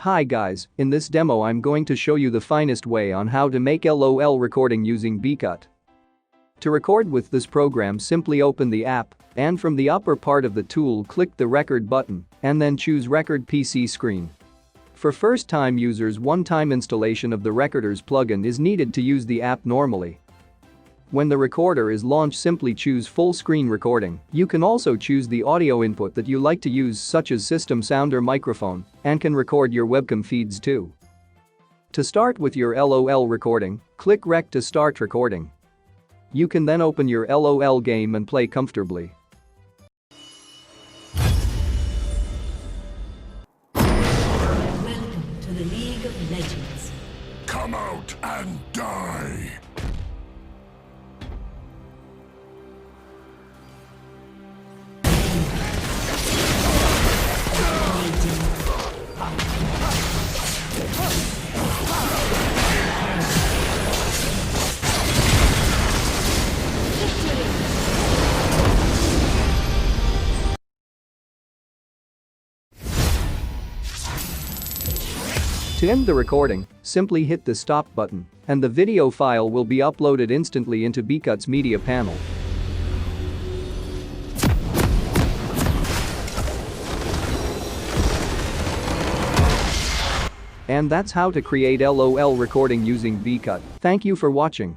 Hi guys, in this demo I'm going to show you the finest way on how to make LOL recording using Bcut. To record with this program, simply open the app and from the upper part of the tool click the record button and then choose record PC screen. For first-time users, one-time installation of the Recorders plugin is needed to use the app normally. When the recorder is launched, simply choose full screen recording. You can also choose the audio input that you like to use, such as system sound or microphone, and can record your webcam feeds too. To start with your LOL recording, click Rec to start recording. You can then open your LOL game and play comfortably. Welcome to the League of Legends. Come out and die! To end the recording, simply hit the stop button and the video file will be uploaded instantly into Bcut's media panel. And that's how to create LOL recording using Bcut. Thank you for watching.